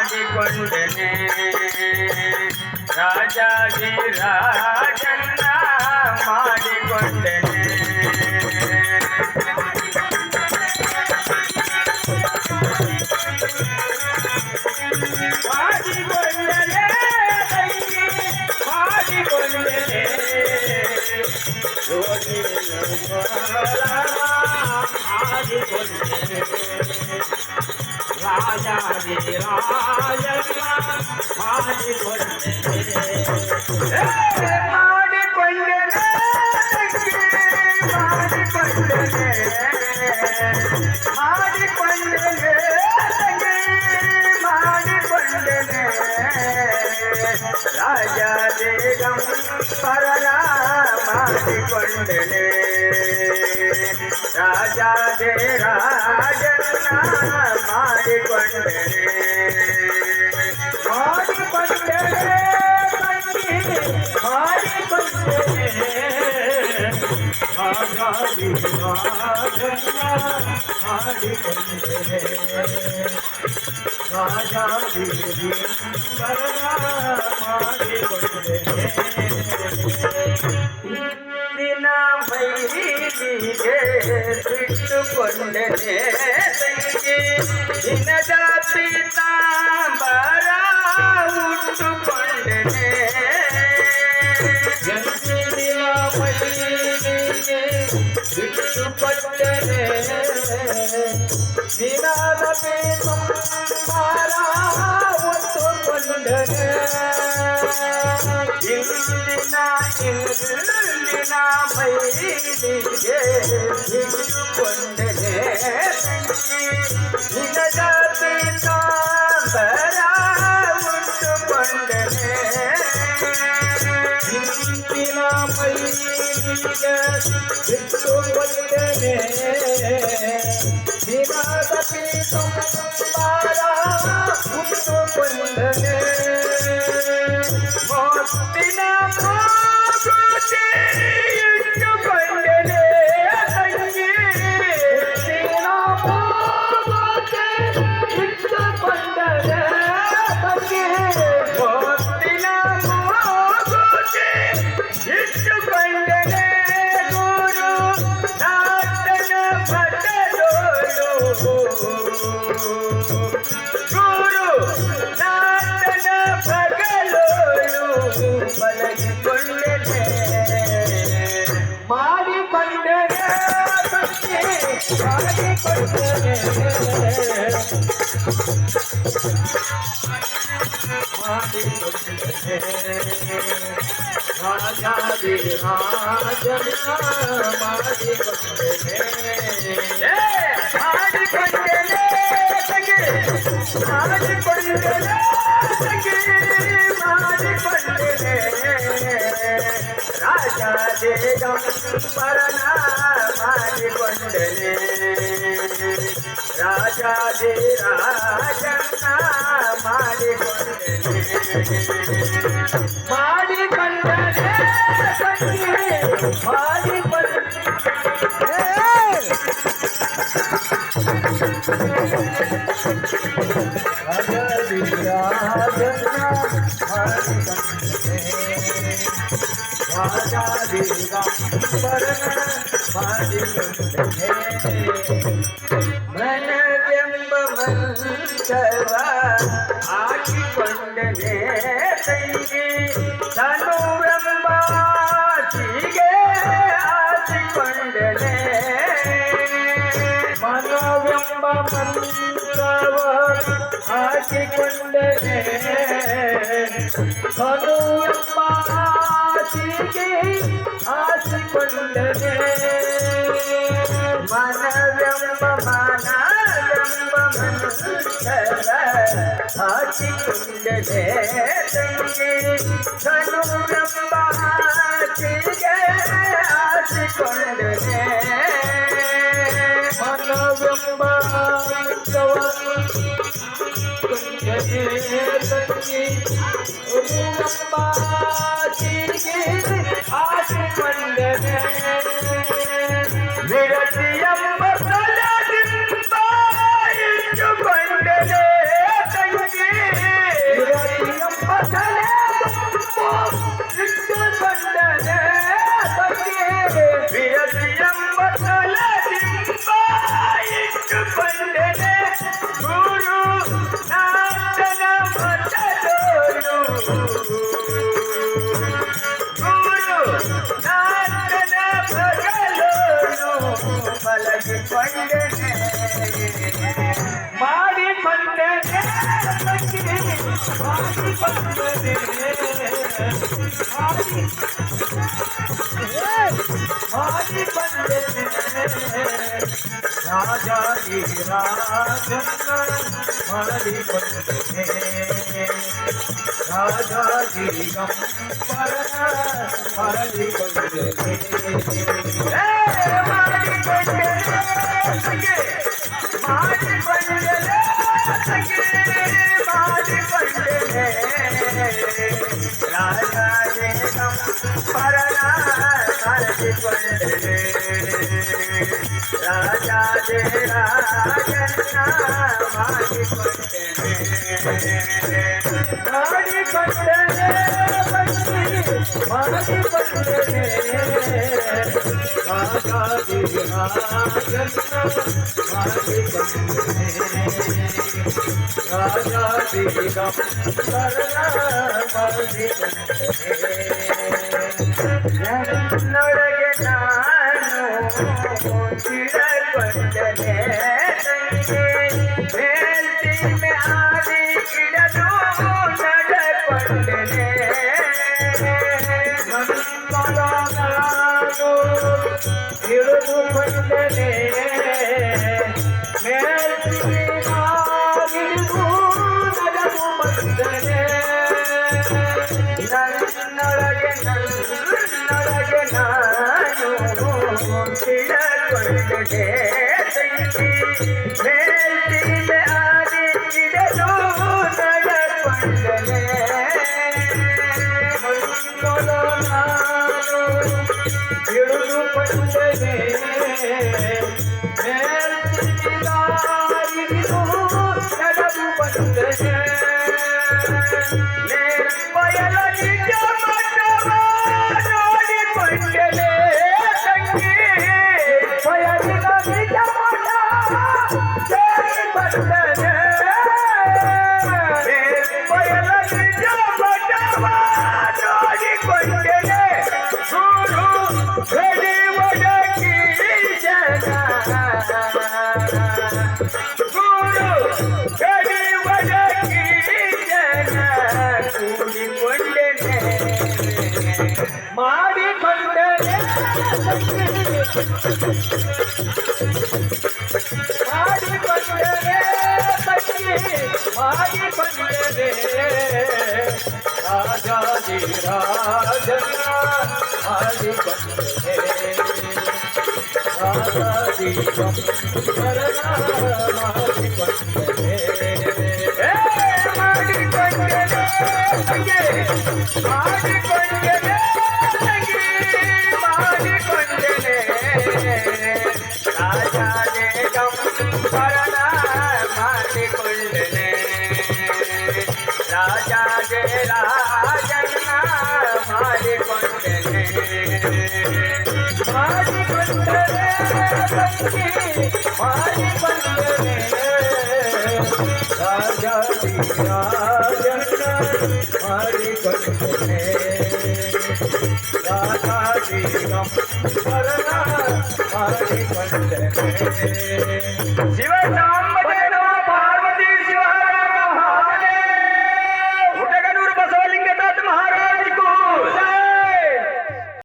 ಮಾಡಿಕೊಂಡನೆ ರಾಜಾಗಿ ರಾಜನ್ನ ಮಾಡಿಕೊಂಡನೆ ರಾಜಾದಿ ರಾಜನ್ನ ಮಾಡಿಕೊಂಡನೆ ರಾಜಾದೇಗಂ ಪರನ ಮಾಡಿಕೊಂಡನೆ ರಾಜಾದೇ ರಾಜನ್ನ ಮಾಡಿಕೊಂಡನೆ ಇಂದಿನ ಮೈಲಿಗೆ ಬಿಟ್ಟುಕೊಂಡನೆ ತಂಗಿ ದಿನದ ಪೀತಾಂಬರ ಉಟ್ಟುಕೊಂಡನೆ ಎಂದಿನ ಮೈಲಿಗೆ ಬಿಟ್ಟುಕೊಂಡನೆ ದಿನದ ಪೀತಾಂಬರ ಉಟ್ಟುಕೊಂಡನೆ ಇಂದಿನ ಮೈಲಿಗೆ ಬಿಟ್ಟುಕೊಂಡನೆ ನಿನಗ ಪೀತಾಂಬರ ಉಟ್ಟುಕೊಂಡನೆ ಇಂದಿನ ಮೈಲಿಗೆ ಬಿಟ್ಟುಕೊಂಡನೆ ನಿನಗ ಪೀತಾಂಬರ ಉಟ್ಟುಕೊಂಡನೆ ಮುತ್ತಿನ ಮೂಗುತಿ ಇಟ್ಟುಕೊಂಡನೆ ತಂಗಿ ಮುತ್ತಿನ ಮೂಗುತಿ ಇಟ್ಟುಕೊಂಡನೆ ತಂಗಿ ಮುತ್ತಿನ ಮೂಗುತಿ ಇಟ್ಟುಕೊಂಡನೆ ಗುರು ನಾಟನ ಬದಲೋಳು ಗುರು ನಾಟನ ಬದಲೋಳು ಬಲಗಿಕೊಂಡನೆ ಮಾಡಿಕೊಂಡನೆ ಮಾಡಿಕೊಂಡನೆ ರಾಜಾದಿ ರಾಜನ್ನ ಮಾಡಿಕೊಂಡನೆ ಮಾಡಿಕೊಂಡನೆ ತಂಗಿ ಮಾಡಿಕೊಂಡನೆ ತಂಗಿ ಮಾಡಿಕೊಂಡನೆ ರಾಜಾದೇಗಂ ಪರನ ಮಾಡಿಕೊಂಡನೆ ರಾಜಾದಿ ರಾಜನ್ನ ಮಾಡಿಕೊಂಡನೆ ಮಾಡಿಕೊಂಡನೆ ತಂಗಿ ಮಾಡಿಕೊಂಡನೆ ರಾಜಾದಿ ರಾಜನ್ನ ಮಾಡಿಕೊಂಡನೆ ರಾಜಾದೇಗಂ ಪರನ ಮಾಡಿಕೊಂಡನೆ ಮನವೆಂಬ ಮಂಚವ ಹಾಕಿಕೊಂಡನೆ ತಂಗಿ ತನುವೆಂಬ ಹೀಗೆ ಹಾಕಿಕೊಂಡನೆ ಮನವೆಂಬ ಮಂಚವ ಹಾಕಿಕೊಂಡನೆ ತನುವೆಂಬ ಹೀಗೆ ಹಾಕಿಕೊಂಡನೆ ಮನವೆಂಬ ಹಾಕಿಕೊಂಡನೆ ತಂಗಿ ಧನುವೆಂಬ ಹಾಕಿಗೆ ಹಾಕಿಕೊಂಡನೆ ಮನವೆಂಬ ತಂಗಿ ಧನುವೆಂಬ ಹಾಕಿಗೆ ಹಾಕಿಕೊಂಡನೆ ವಿರತಿಯೆಂಬ ಕಲದಿಂದ ಇಟ್ಟುಕೊಂಡನೆ ತಂಗಿ पंडने मारी पंडने राजा जी राजन मारी पंडने राजा जी गंबर मारी पंडने मारी पंडने मारी पंडने मारी पंडने राजा जी गंबर मारी पंडने राजा जी राजन मारी पंडने मारी पंडने मारी पंडने राजा जी राजन मारी पंडने राजा जी गंबर मारी पंडने नड़गे नानो चिड़ै पंडने बेल्टी में आदि गिड़नो नड़ पंडने मनमला नानो गिड़नु पंडने बेल्टी में आदि गिड़नु पंडने नड़गे नानो चिड़ै पंडने बेल्टी में आदि गिड़नु नड़ पंडने मनमला नानो गिड़नु पंडने बेल्टी में आदि गिड़नु नड़ पंडने बयल निज मटवा ನೋಡಿ पंडने ತಂಗಿ ಬಯಲ ನಿಜ ಮಟ ಜೈ पंडने ಬಯಲ ನಿಜ ಮಟವಾ ನೋಡಿ पंडने ಗುರು ಗಡಿ ಒಡಕಿ ಜನ ಗುರು ಗಡಿ ಒಡಕಿ ಜನ ಕೂಡಿ पंडने ಮಾಡಿ पंडने ಮಾಡಿ पंडने ಮಾಡಿ पंडने राजा जी राजन ಮಾಡಿ पंडने राजा जी गंबर ಮಾಡಿ पंडने ಮಾಡಿ पंडने ಮಾಡಿ पंडने मारी पंडने राजा ने गंबर मारी पंडने राजा जे राजन मारी पंडने मारी पंडने मारी पंडने राजा जी राजन मारी पंडने राजा जी गंबर मारी पंडने शिव